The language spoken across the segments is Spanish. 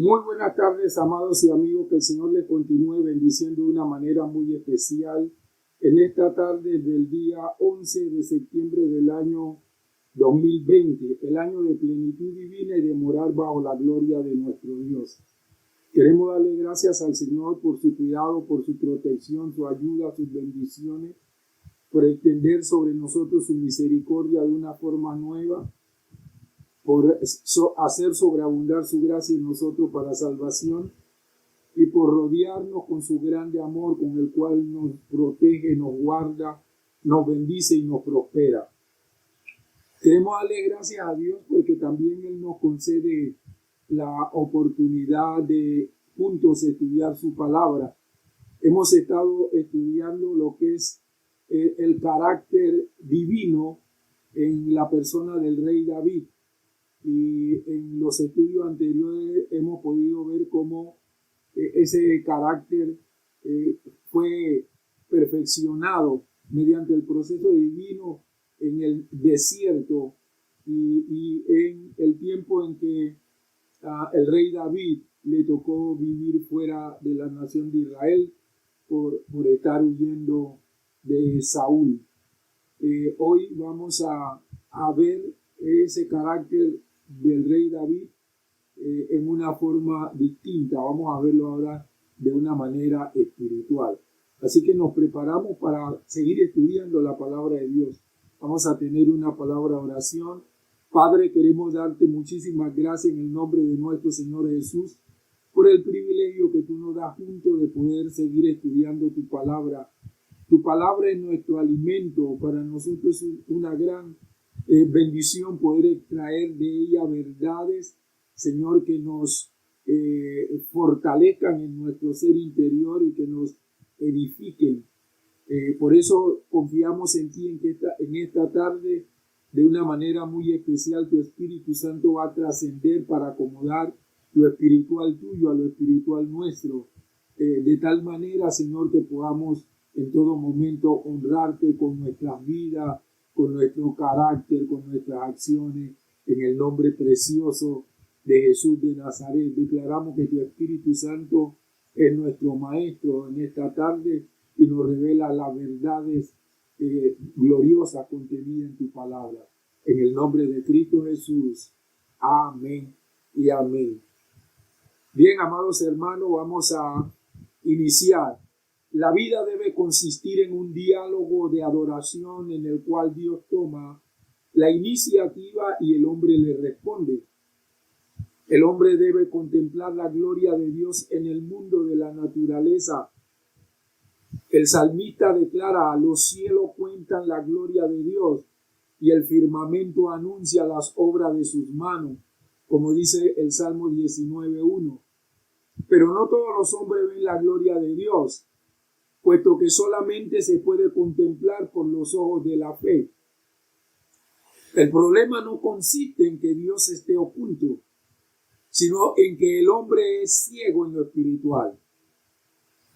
Muy buenas tardes, amados y amigos, que el Señor les continúe bendiciendo de una manera muy especial en esta tarde del día 11 de septiembre del año 2020, el año de plenitud divina y de morar bajo la gloria de nuestro Dios. Queremos darle gracias al Señor por su cuidado, por su protección, su ayuda, sus bendiciones, por extender sobre nosotros su misericordia de una forma nueva, por hacer sobreabundar su gracia en nosotros para salvación y por rodearnos con su grande amor con el cual nos protege, nos guarda, nos bendice y nos prospera. Queremos darle gracias a Dios porque también Él nos concede la oportunidad de juntos estudiar su palabra. Hemos estado estudiando lo que es el carácter divino en la persona del rey David. Y en los estudios anteriores hemos podido ver cómo ese carácter fue perfeccionado mediante el proceso divino en el desierto y en el tiempo en que el rey David le tocó vivir fuera de la nación de Israel por estar huyendo de Saúl. Hoy vamos a ver ese carácter del rey David en una forma distinta. Vamos a verlo ahora de una manera espiritual. Así que nos preparamos para seguir estudiando la palabra de Dios. Vamos a tener una palabra de oración. Padre, queremos darte muchísimas gracias en el nombre de nuestro Señor Jesús por el privilegio que tú nos das juntos de poder seguir estudiando tu palabra. Tu palabra es nuestro alimento. Para nosotros es una gran bendición poder extraer de ella verdades, Señor, que nos fortalezcan en nuestro ser interior y que nos edifiquen. Por eso confiamos en ti en esta tarde. De una manera muy especial, tu Espíritu Santo va a trascender para acomodar lo espiritual tuyo a lo espiritual nuestro. De tal manera, Señor, que podamos en todo momento honrarte con nuestras vidas, con nuestro carácter, con nuestras acciones, en el nombre precioso de Jesús de Nazaret. Declaramos que tu Espíritu Santo es nuestro Maestro en esta tarde y nos revela las verdades gloriosas contenidas en tu palabra. En el nombre de Cristo Jesús. Amén y amén. Bien, amados hermanos, vamos a iniciar. La vida debe consistir en un diálogo de adoración en el cual Dios toma la iniciativa y el hombre le responde. El hombre debe contemplar la gloria de Dios en el mundo de la naturaleza. El salmista declara: los cielos cuentan la gloria de Dios y el firmamento anuncia las obras de sus manos, como dice el Salmo 19:1. Pero no todos los hombres ven la gloria de Dios, puesto que solamente se puede contemplar por los ojos de la fe. El problema no consiste en que Dios esté oculto, sino en que el hombre es ciego en lo espiritual.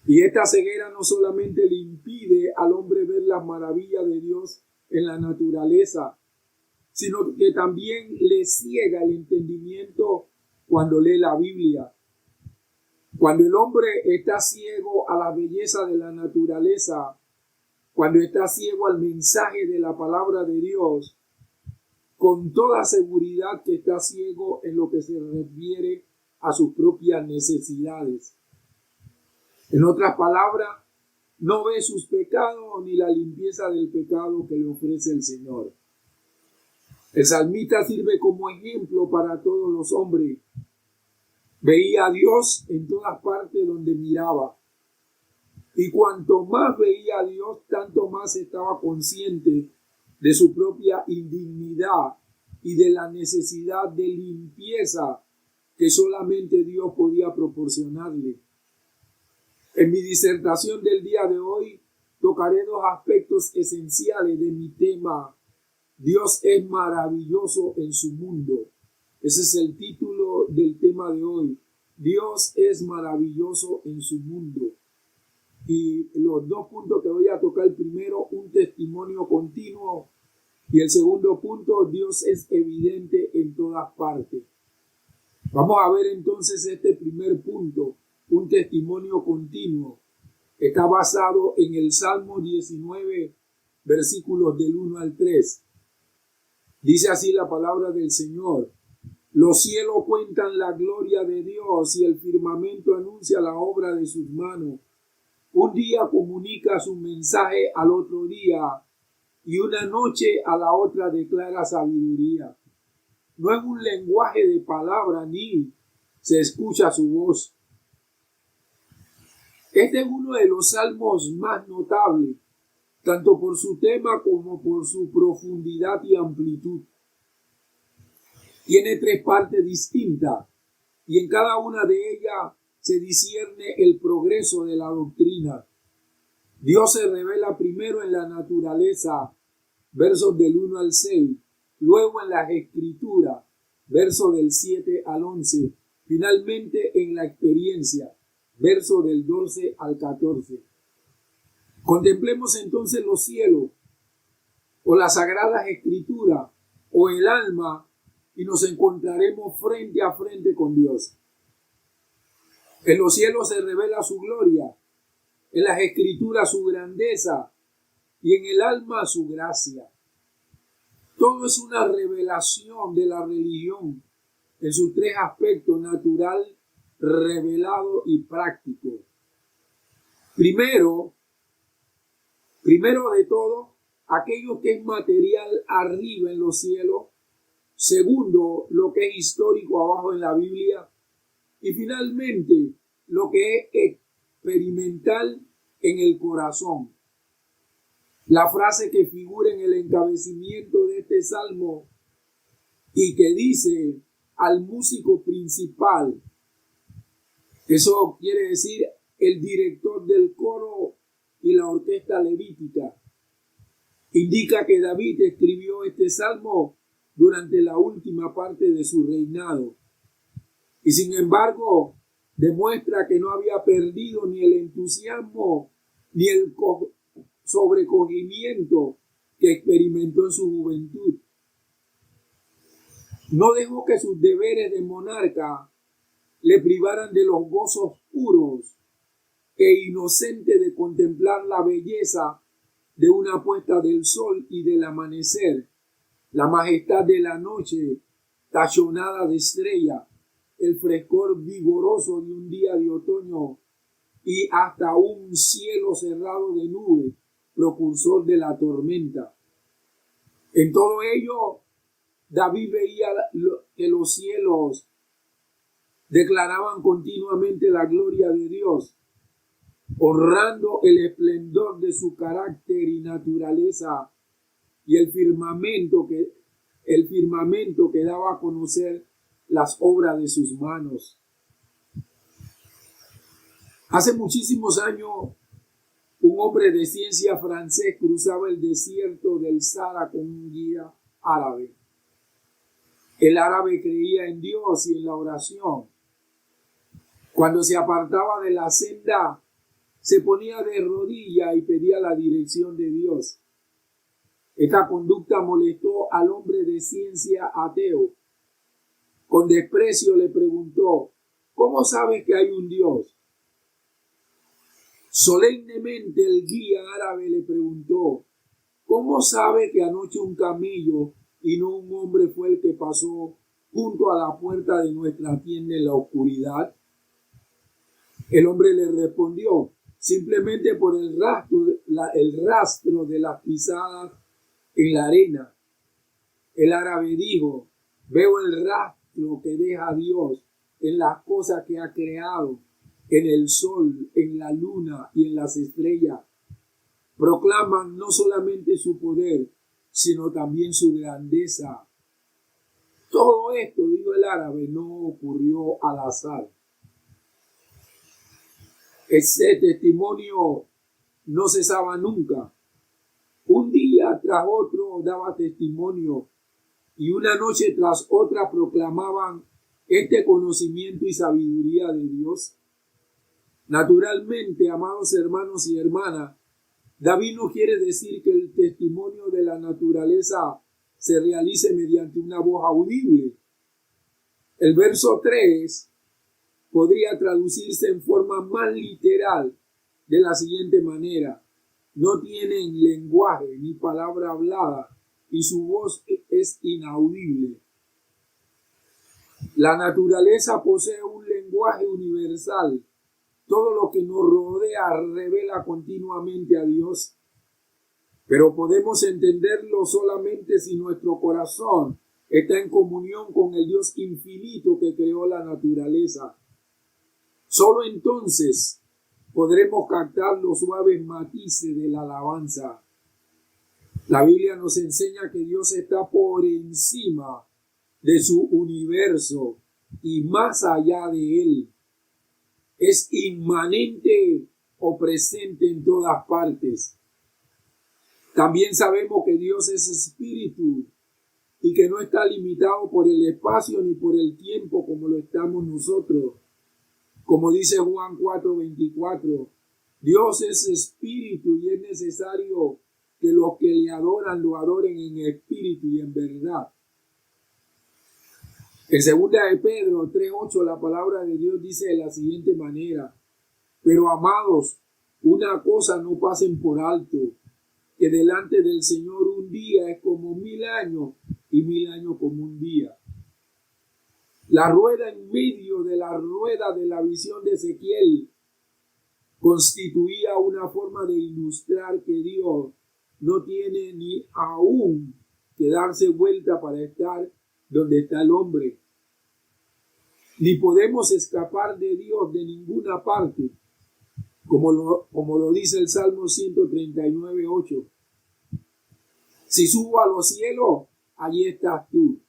Y esta ceguera no solamente le impide al hombre ver las maravillas de Dios en la naturaleza, sino que también le ciega el entendimiento cuando lee la Biblia. Cuando el hombre está ciego a la belleza de la naturaleza, cuando está ciego al mensaje de la palabra de Dios, con toda seguridad que está ciego en lo que se refiere a sus propias necesidades. En otras palabras, no ve sus pecados ni la limpieza del pecado que le ofrece el Señor. El salmista sirve como ejemplo para todos los hombres. Veía a Dios en todas partes donde miraba. Y cuanto más veía a Dios, tanto más estaba consciente de su propia indignidad y de la necesidad de limpieza que solamente Dios podía proporcionarle. En mi disertación del día de hoy tocaré dos aspectos esenciales de mi tema: Dios es maravilloso en su mundo. Ese es el título del tema de hoy. Dios es maravilloso en su mundo. Y los dos puntos que voy a tocar: primero, un testimonio continuo, y el segundo punto, Dios es evidente en todas partes. Vamos a ver entonces este primer punto, un testimonio continuo. Está basado en el Salmo 19, versículos del 1 al 3. Dice así la palabra del Señor: los cielos cuentan la gloria de Dios y el firmamento anuncia la obra de sus manos. Un día comunica su mensaje al otro día y una noche a la otra declara sabiduría. No es un lenguaje de palabra ni se escucha su voz. Este es uno de los salmos más notables, tanto por su tema como por su profundidad y amplitud. Tiene 3 partes distintas y en cada una de ellas se discierne el progreso de la doctrina. Dios se revela primero en la naturaleza, versos del 1 al 6, luego en las escrituras, versos del 7 al 11, finalmente en la experiencia, versos del 12 al 14. Contemplemos entonces los cielos, o las sagradas escrituras, o el alma, y nos encontraremos frente a frente con Dios. En los cielos se revela su gloria, en las escrituras su grandeza y en el alma su gracia. Todo es una revelación de la religión en sus 3 aspectos: natural, revelado y práctico. Primero de todo, aquello que es material arriba en los cielos. Segundo, lo que es histórico abajo en la Biblia. Y finalmente, lo que es experimental en el corazón. La frase que figura en el encabezamiento de este salmo y que dice al músico principal, eso quiere decir el director del coro y la orquesta levítica, indica que David escribió este salmo durante la última parte de su reinado. Y sin embargo, demuestra que no había perdido ni el entusiasmo ni el sobrecogimiento que experimentó en su juventud. No dejó que sus deberes de monarca le privaran de los gozos puros e inocentes de contemplar la belleza de una puesta del sol y del amanecer, la majestad de la noche tachonada de estrella, el frescor vigoroso de un día de otoño y hasta un cielo cerrado de nubes, precursor de la tormenta. En todo ello, David veía que los cielos declaraban continuamente la gloria de Dios, honrando el esplendor de su carácter y naturaleza, y el firmamento que daba a conocer las obras de sus manos. Hace muchísimos años, un hombre de ciencia francés cruzaba el desierto del Sahara con un guía árabe. El árabe creía en Dios y en la oración. Cuando se apartaba de la senda, se ponía de rodillas y pedía la dirección de Dios. Esta conducta molestó al hombre de ciencia ateo. Con desprecio le preguntó: ¿cómo sabes que hay un Dios? Solemnemente el guía árabe le preguntó: ¿cómo sabe que anoche un camello y no un hombre fue el que pasó junto a la puerta de nuestra tienda en la oscuridad? El hombre le respondió: simplemente por el rastro de las pisadas en la arena. El árabe dijo: veo el rastro que deja Dios en las cosas que ha creado, en el sol, en la luna y en las estrellas. Proclaman no solamente su poder, sino también su grandeza. Todo esto, dijo el árabe, no ocurrió al azar. Ese testimonio no cesaba nunca. Un día tras otro daba testimonio y una noche tras otra proclamaban este conocimiento y sabiduría de Dios. Naturalmente, amados hermanos y hermanas, David no quiere decir que el testimonio de la naturaleza se realice mediante una voz audible. El verso 3 podría traducirse en forma más literal de la siguiente manera: no tienen lenguaje ni palabra hablada y su voz es inaudible. La naturaleza posee un lenguaje universal. Todo lo que nos rodea revela continuamente a Dios, pero podemos entenderlo solamente si nuestro corazón está en comunión con el Dios infinito que creó la naturaleza. Solo entonces podremos captar los suaves matices de la alabanza. La Biblia nos enseña que Dios está por encima de su universo y más allá de él. Es inmanente o presente en todas partes. También sabemos que Dios es espíritu y que no está limitado por el espacio ni por el tiempo como lo estamos nosotros. Como dice Juan 4:24, Dios es espíritu y es necesario que los que le adoran lo adoren en espíritu y en verdad. En 2 de Pedro 3:8 la palabra de Dios dice de la siguiente manera: pero amados, una cosa no pasen por alto, que delante del Señor un día es como 1000 años y 1000 años como un día. La rueda en medio de la rueda de la visión de Ezequiel constituía una forma de ilustrar que Dios no tiene ni aún que darse vuelta para estar donde está el hombre. Ni podemos escapar de Dios de ninguna parte, como lo dice el Salmo 139:8. Si subo a los cielos, allí estás tú.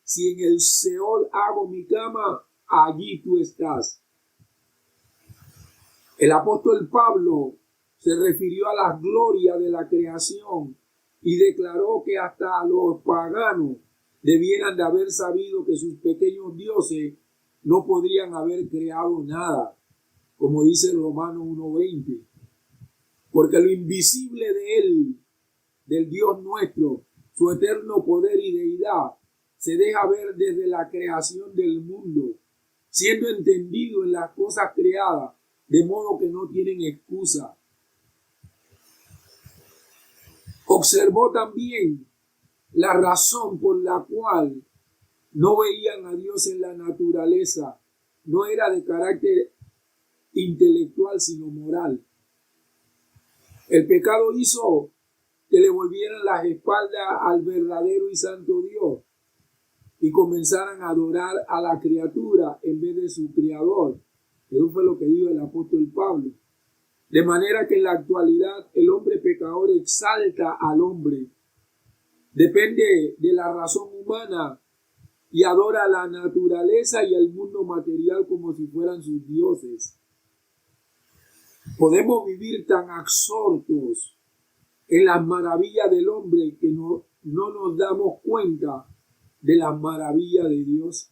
Si en el Seol hago mi cama, allí tú estás. El apóstol Pablo se refirió a la gloria de la creación y declaró que hasta los paganos debieran de haber sabido que sus pequeños dioses no podrían haber creado nada, como dice Romanos 1:20. Porque lo invisible de él, del Dios nuestro, su eterno poder y deidad, se deja ver desde la creación del mundo, siendo entendido en las cosas creadas, de modo que no tienen excusa. Observó también la razón por la cual no veían a Dios en la naturaleza. No era de carácter intelectual, sino moral. El pecado hizo que le volvieran las espaldas al verdadero y santo Dios y comenzaran a adorar a la criatura en vez de su creador. Eso fue lo que dijo el apóstol Pablo. De manera que en la actualidad el hombre pecador exalta al hombre, depende de la razón humana y adora la naturaleza y el mundo material como si fueran sus dioses. Podemos vivir tan absortos en las maravillas del hombre que no nos damos cuenta de las maravillas de Dios.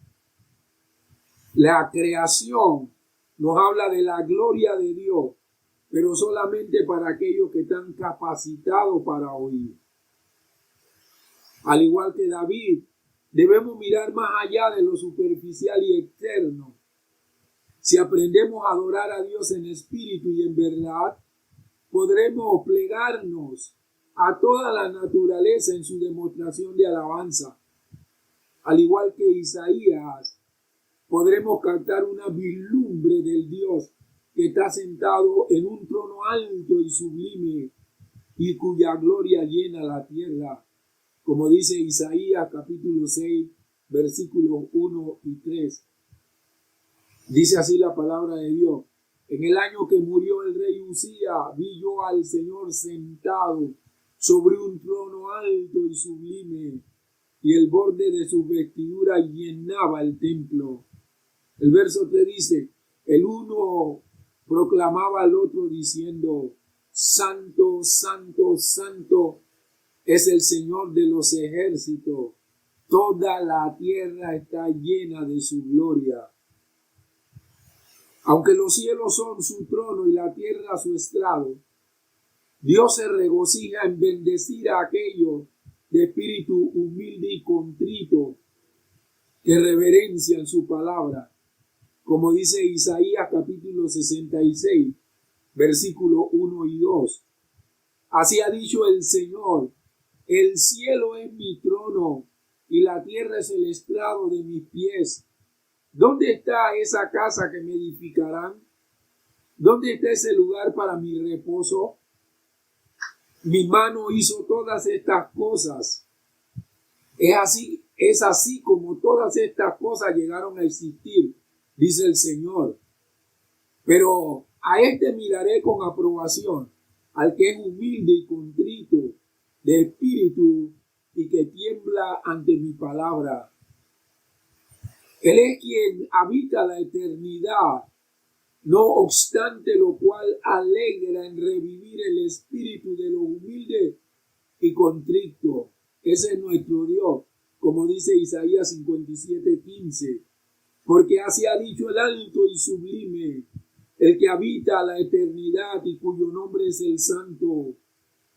La creación nos habla de la gloria de Dios, pero solamente para aquellos que están capacitados para oír. Al igual que David, debemos mirar más allá de lo superficial y externo. Si aprendemos a adorar a Dios en espíritu y en verdad, podremos plegarnos a toda la naturaleza en su demostración de alabanza. Al igual que Isaías, podremos captar una vislumbre del Dios que está sentado en un trono alto y sublime y cuya gloria llena la tierra, como dice Isaías capítulo 6, versículos 1 y 3. Dice así la palabra de Dios: en el año que murió el rey Uzías, vi yo al Señor sentado sobre un trono alto y sublime, y el borde de su vestidura llenaba el templo. El verso 3 dice: el uno proclamaba al otro diciendo: Santo, santo, santo es el Señor de los ejércitos. Toda la tierra está llena de su gloria. Aunque los cielos son su trono y la tierra su estrado, Dios se regocija en bendecir a aquellos de espíritu humilde y contrito, que reverencian su palabra, como dice Isaías capítulo 66, versículos 1 y 2. Así ha dicho el Señor: el cielo es mi trono y la tierra es el estrado de mis pies. ¿Dónde está esa casa que me edificarán? ¿Dónde está ese lugar para mi reposo? Mi mano hizo todas estas cosas. Es así como todas estas cosas llegaron a existir, dice el Señor. Pero a este miraré con aprobación, al que es humilde y contrito de espíritu y que tiembla ante mi palabra. Él es quien habita la eternidad, no obstante lo cual alegra en revivir el espíritu de los humildes y contrito. Ese es nuestro Dios, como dice Isaías 57:15. Porque así ha dicho el alto y sublime, el que habita la eternidad y cuyo nombre es el Santo.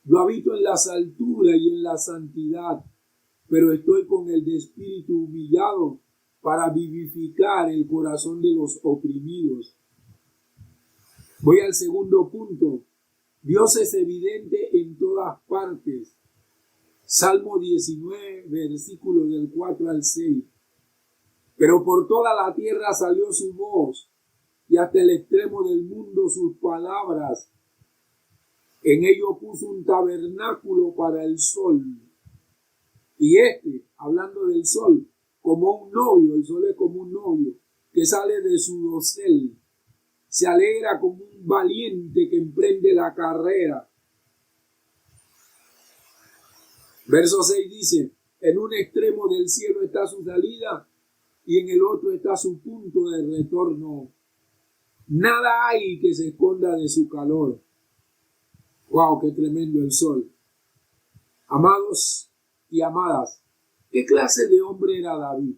Yo habito en las alturas y en la santidad, pero estoy con el de espíritu humillado para vivificar el corazón de los oprimidos. Voy al segundo punto. Dios es evidente en todas partes. Salmo 19, versículos del 4 al 6. Pero por toda la tierra salió su voz, y hasta el extremo del mundo sus palabras. En ello puso un tabernáculo para el sol. Y hablando del sol, como un novio, el sol es como un novio que sale de su dosel. Se alegra como un valiente que emprende la carrera. Verso 6 dice: en un extremo del cielo está su salida y en el otro está su punto de retorno. Nada hay que se esconda de su calor. ¡Wow! ¡Qué tremendo el sol! Amados y amadas, ¿qué clase de hombre era David?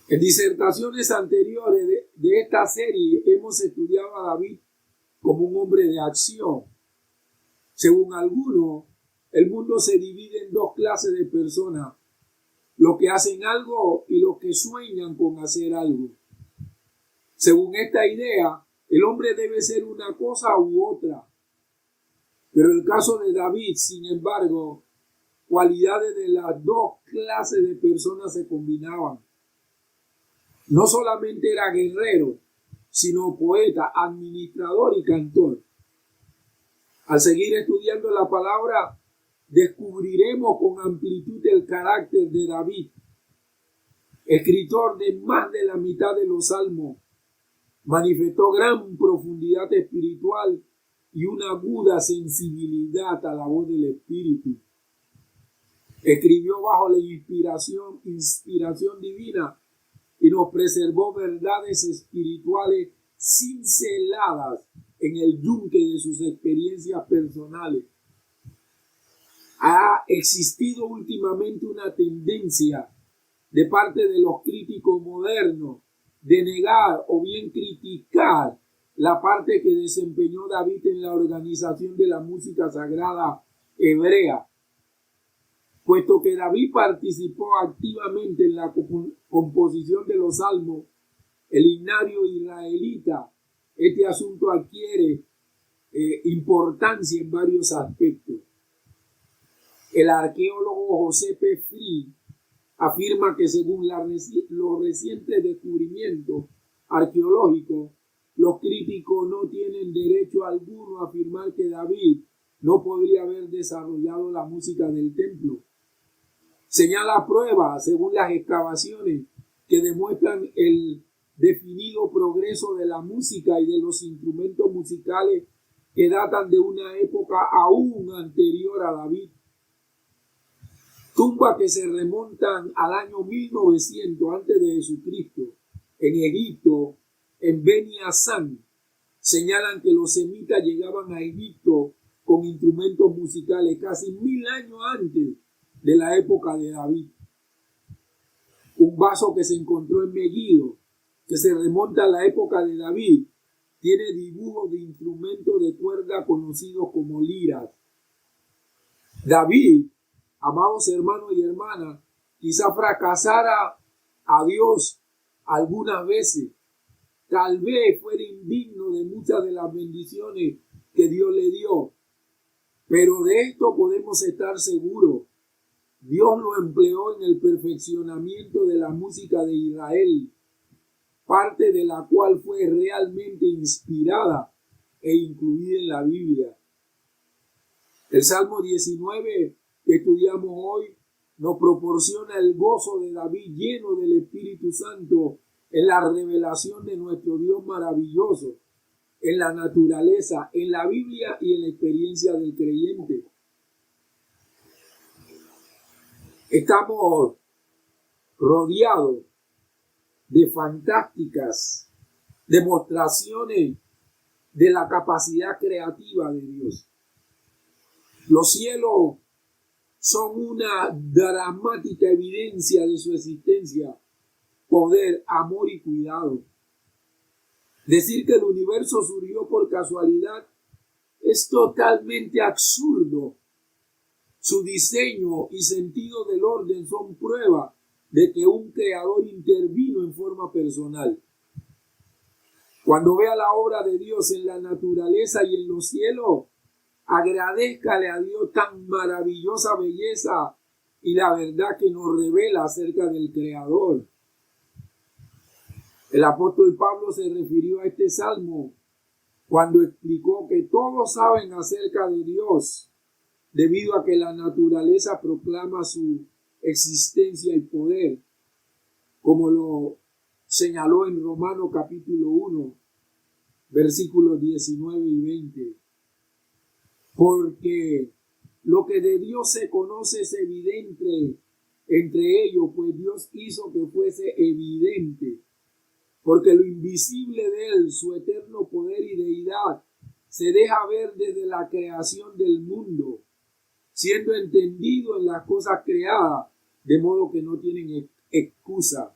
En disertaciones anteriores de esta serie hemos estudiado a David como un hombre de acción. Según algunos, el mundo se divide en dos clases de personas: los que hacen algo y los que sueñan con hacer algo. Según esta idea, el hombre debe ser una cosa u otra. Pero en el caso de David, sin embargo, cualidades de las dos clases de personas se combinaban. No solamente era guerrero, sino poeta, administrador y cantor. Al seguir estudiando la palabra, descubriremos con amplitud el carácter de David, escritor de más de la mitad de los salmos. Manifestó gran profundidad espiritual y una aguda sensibilidad a la voz del Espíritu. Escribió bajo la inspiración divina y nos preservó verdades espirituales cinceladas en el yunque de sus experiencias personales. Ha existido últimamente una tendencia de parte de los críticos modernos de negar o bien criticar la parte que desempeñó David en la organización de la música sagrada hebrea, puesto que David participó activamente en la composición de los salmos, el himnario israelita. Este asunto adquiere importancia en varios aspectos. El arqueólogo José P. Free afirma que según los recientes descubrimientos arqueológicos, los críticos no tienen derecho alguno a afirmar que David no podría haber desarrollado la música del templo. Señala pruebas, según las excavaciones, que demuestran el definido progreso de la música y de los instrumentos musicales que datan de una época aún anterior a David. Tumbas que se remontan al año 1900 antes de Jesucristo en Egipto, en Beni Hasan, señalan que los semitas llegaban a Egipto con instrumentos musicales casi 1000 años antes de la época de David. Un vaso que se encontró en Megiddo, que se remonta a la época de David, tiene dibujos de instrumentos de cuerda conocidos como liras. David, amados hermanos y hermanas, quizá fracasara a Dios algunas veces, tal vez fuera indigno de muchas de las bendiciones que Dios le dio, pero de esto podemos estar seguros. Dios lo empleó en el perfeccionamiento de la música de Israel, parte de la cual fue realmente inspirada e incluida en la Biblia. El Salmo 19 que estudiamos hoy nos proporciona el gozo de David lleno del Espíritu Santo en la revelación de nuestro Dios maravilloso, en la naturaleza, en la Biblia y en la experiencia del creyente. Estamos rodeados de fantásticas demostraciones de la capacidad creativa de Dios. Los cielos son una dramática evidencia de su existencia, poder, amor y cuidado. Decir que el universo surgió por casualidad es totalmente absurdo. Su diseño y sentido del orden son prueba de que un creador intervino en forma personal. Cuando vea la obra de Dios en la naturaleza y en los cielos, agradézcale a Dios tan maravillosa belleza y la verdad que nos revela acerca del Creador. El apóstol Pablo se refirió a este salmo cuando explicó que todos saben acerca de Dios, debido a que la naturaleza proclama su existencia y poder, como lo señaló en Romanos capítulo 1, versículos 19 y 20. Porque lo que de Dios se conoce es evidente entre ellos, pues Dios hizo que fuese evidente. Porque lo invisible de Él, su eterno poder y deidad, se deja ver desde la creación del mundo, siendo entendido en las cosas creadas, de modo que no tienen excusa.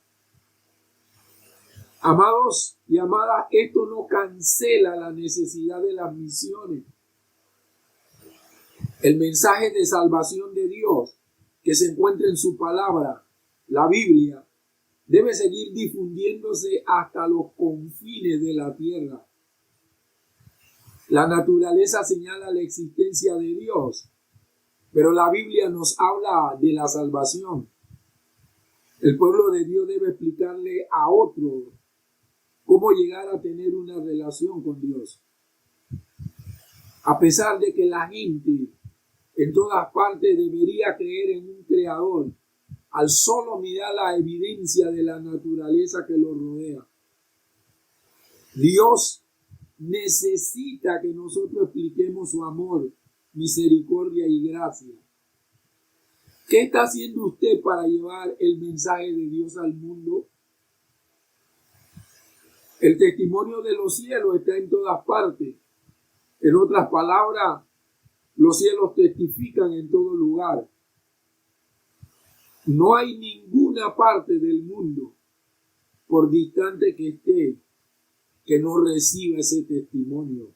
Amados y amadas, esto no cancela la necesidad de las misiones. El mensaje de salvación de Dios que se encuentra en su palabra, la Biblia, debe seguir difundiéndose hasta los confines de la tierra. La naturaleza señala la existencia de Dios, pero la Biblia nos habla de la salvación. El pueblo de Dios debe explicarle a otro cómo llegar a tener una relación con Dios. A pesar de que la gente en todas partes debería creer en un creador, al solo mirar la evidencia de la naturaleza que lo rodea. Dios necesita que nosotros expliquemos su amor, misericordia y gracia. ¿Qué está haciendo usted para llevar el mensaje de Dios al mundo? El testimonio de los cielos está en todas partes. En otras palabras, los cielos testifican en todo lugar. No hay ninguna parte del mundo, por distante que esté, que no reciba ese testimonio.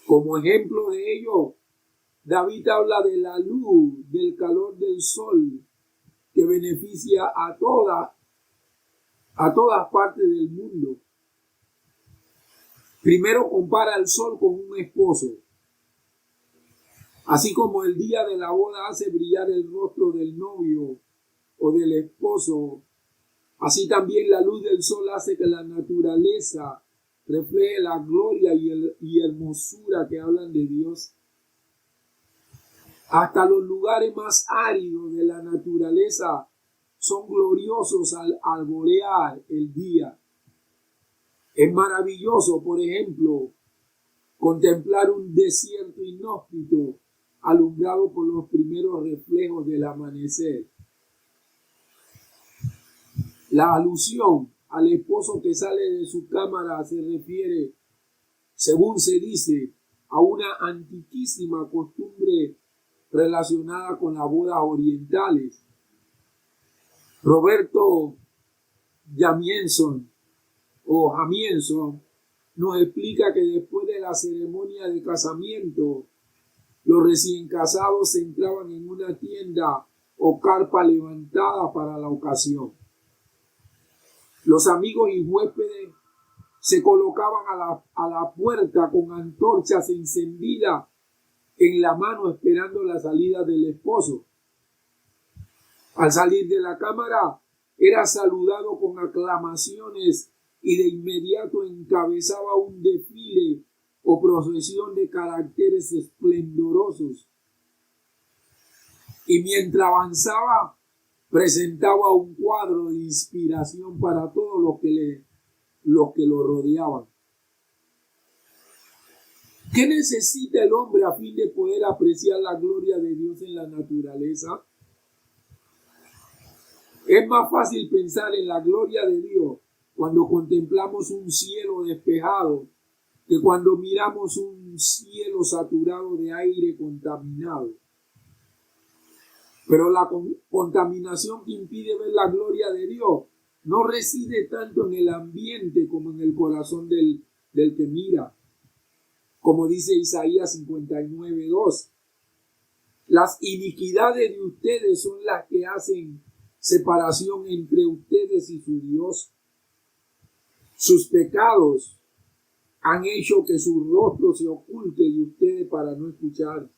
Como ejemplo de ello, David habla de la luz, del calor del sol, que beneficia a todas partes del mundo. Primero compara al sol con un esposo. Así como el día de la boda hace brillar el rostro del novio o del esposo, así también la luz del sol hace que la naturaleza refleje la gloria y hermosura que hablan de Dios. Hasta los lugares más áridos de la naturaleza son gloriosos al alborear el día. Es maravilloso, por ejemplo, contemplar un desierto inhóspito alumbrado por los primeros reflejos del amanecer. La alusión al esposo que sale de su cámara se refiere, según se dice, a una antiquísima costumbre relacionada con las bodas orientales. Roberto Jamienson nos explica que después de la ceremonia de casamiento, los recién casados se entraban en una tienda o carpa levantada para la ocasión. Los amigos y huéspedes se colocaban a la puerta con antorchas encendidas en la mano esperando la salida del esposo. Al salir de la cámara era saludado con aclamaciones y de inmediato encabezaba un desfile o procesión de caracteres esplendorosos. Y mientras avanzaba, presentaba un cuadro de inspiración para todos los que lo rodeaban. ¿Qué necesita el hombre a fin de poder apreciar la gloria de Dios en la naturaleza? Es más fácil pensar en la gloria de Dios cuando contemplamos un cielo despejado que cuando miramos un cielo saturado de aire contaminado. Pero la contaminación que impide ver la gloria de Dios no reside tanto en el ambiente como en el corazón del que mira. Como dice Isaías 59:2, las iniquidades de ustedes son las que hacen separación entre ustedes y su Dios. Sus pecados han hecho que su rostro se oculte de ustedes para no escuchar.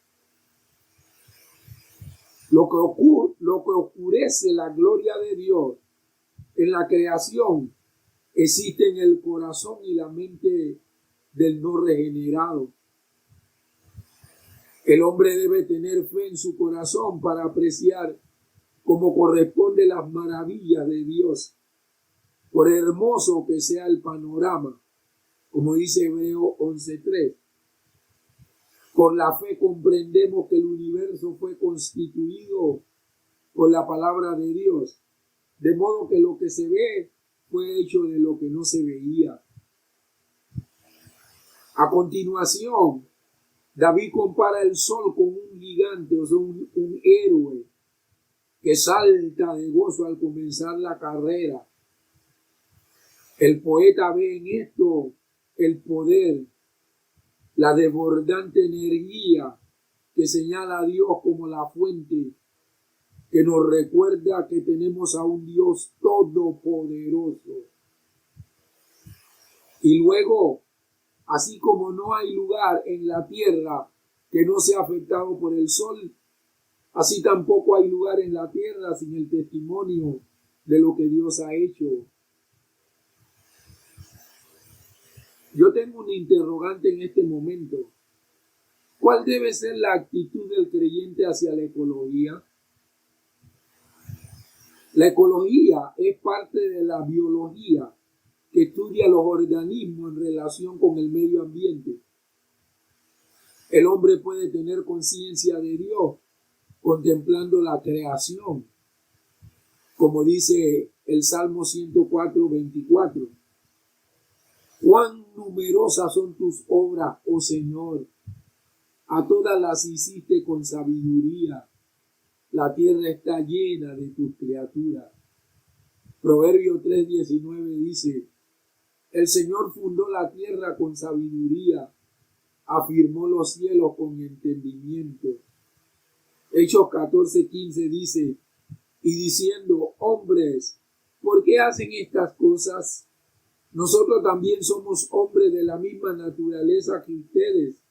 Lo que oscurece la gloria de Dios en la creación existe en el corazón y la mente del no regenerado. El hombre debe tener fe en su corazón para apreciar como corresponde las maravillas de Dios, por hermoso que sea el panorama, como dice Hebreo 11:3. Por la fe comprendemos que el universo fue constituido por la palabra de Dios, de modo que lo que se ve fue hecho de lo que no se veía. A continuación, David compara el sol con un gigante, o sea, un héroe que salta de gozo al comenzar la carrera. El poeta ve en esto el poder, la desbordante energía que señala a Dios como la fuente, que nos recuerda que tenemos a un Dios todopoderoso. Y luego, así como no hay lugar en la tierra que no sea afectado por el sol, así tampoco hay lugar en la tierra sin el testimonio de lo que Dios ha hecho. Yo tengo un interrogante en este momento. ¿Cuál debe ser la actitud del creyente hacia la ecología? La ecología es parte de la biología que estudia los organismos en relación con el medio ambiente. El hombre puede tener conciencia de Dios contemplando la creación, como dice el Salmo 104:24. Cuán numerosas son tus obras, oh Señor, a todas las hiciste con sabiduría. La tierra está llena de tus criaturas. Proverbio 3:19 dice: el Señor fundó la tierra con sabiduría, afirmó los cielos con entendimiento. Hechos 14:15 dice: y diciendo, hombres, ¿por qué hacen estas cosas? Nosotros también somos hombres de la misma naturaleza que ustedes,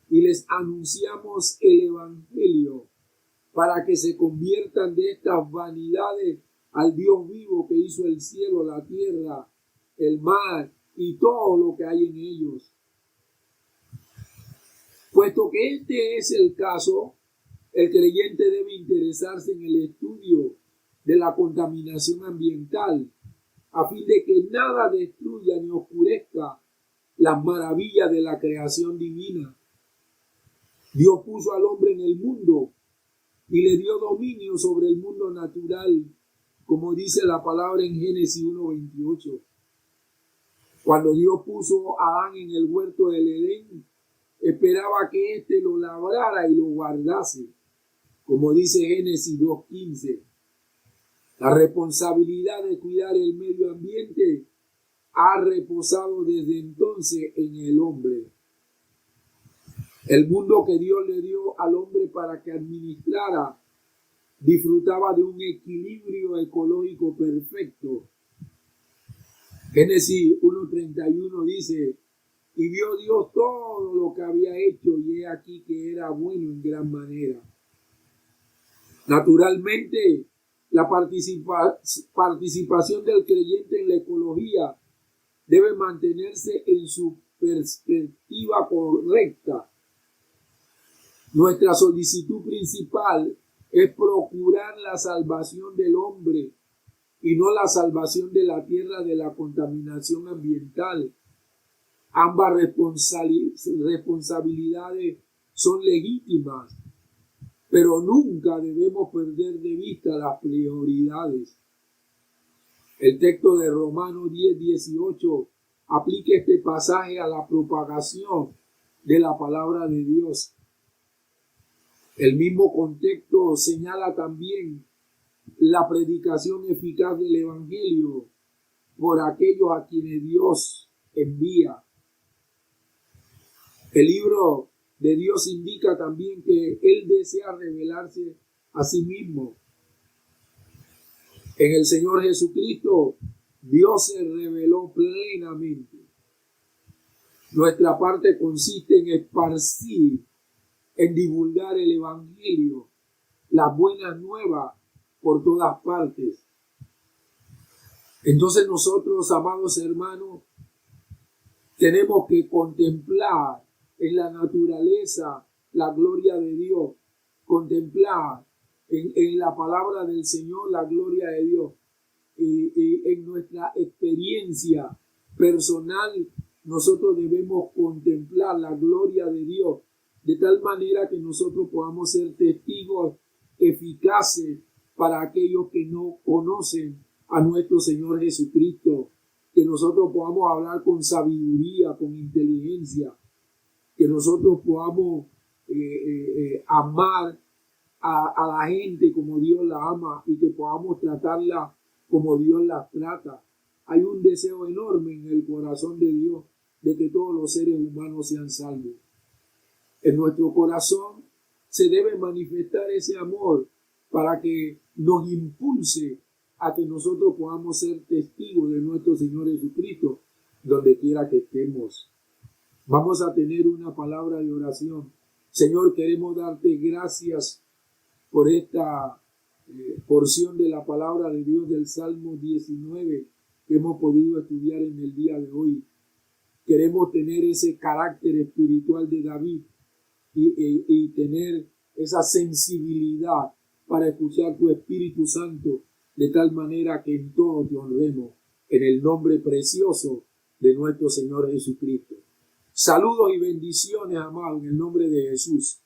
y les anunciamos el Evangelio para que se conviertan de estas vanidades al Dios vivo que hizo el cielo, la tierra, el mar y todo lo que hay en ellos. Puesto que este es el caso, el creyente debe interesarse en el estudio de la contaminación ambiental, a fin de que nada destruya ni oscurezca las maravillas de la creación divina. Dios puso al hombre en el mundo y le dio dominio sobre el mundo natural, como dice la palabra en Génesis 1:28. Cuando Dios puso a Adán en el huerto del Edén, esperaba que éste lo labrara y lo guardase, como dice Génesis 2:15. La responsabilidad de cuidar el medio ambiente ha reposado desde entonces en el hombre. El mundo que Dios le dio al hombre para que administrara disfrutaba de un equilibrio ecológico perfecto. Génesis 1:31 dice: y vio Dios todo lo que había hecho, y he aquí que era bueno en gran manera. Naturalmente, la participación del creyente en la ecología debe mantenerse en su perspectiva correcta. Nuestra solicitud principal es procurar la salvación del hombre y no la salvación de la tierra de la contaminación ambiental. Ambas responsabilidades son legítimas, pero nunca debemos perder de vista las prioridades. El texto de Romanos 10:18 aplica este pasaje a la propagación de la palabra de Dios. El mismo contexto señala también la predicación eficaz del Evangelio por aquellos a quienes Dios envía. El libro de Dios indica también que Él desea revelarse a sí mismo. En el Señor Jesucristo, Dios se reveló plenamente. Nuestra parte consiste en esparcir, en divulgar el Evangelio, las buenas nuevas por todas partes. Entonces nosotros, amados hermanos, tenemos que contemplar en la naturaleza la gloria de Dios, contemplar en la palabra del Señor la gloria de Dios, y en nuestra experiencia personal nosotros debemos contemplar la gloria de Dios de tal manera que nosotros podamos ser testigos eficaces para aquellos que no conocen a nuestro Señor Jesucristo, que nosotros podamos hablar con sabiduría, con inteligencia, que nosotros podamos amar a la gente como Dios la ama y que podamos tratarla como Dios la trata. Hay un deseo enorme en el corazón de Dios de que todos los seres humanos sean salvos. En nuestro corazón se debe manifestar ese amor para que nos impulse a que nosotros podamos ser testigos de nuestro Señor Jesucristo donde quiera que estemos. Vamos a tener una palabra de oración. Señor, queremos darte gracias por esta porción de la palabra de Dios del Salmo 19 que hemos podido estudiar en el día de hoy. Queremos tener ese carácter espiritual de David y tener esa sensibilidad para escuchar tu Espíritu Santo de tal manera que en todo te honremos en el nombre precioso de nuestro Señor Jesucristo. Saludos y bendiciones, amados, en el nombre de Jesús.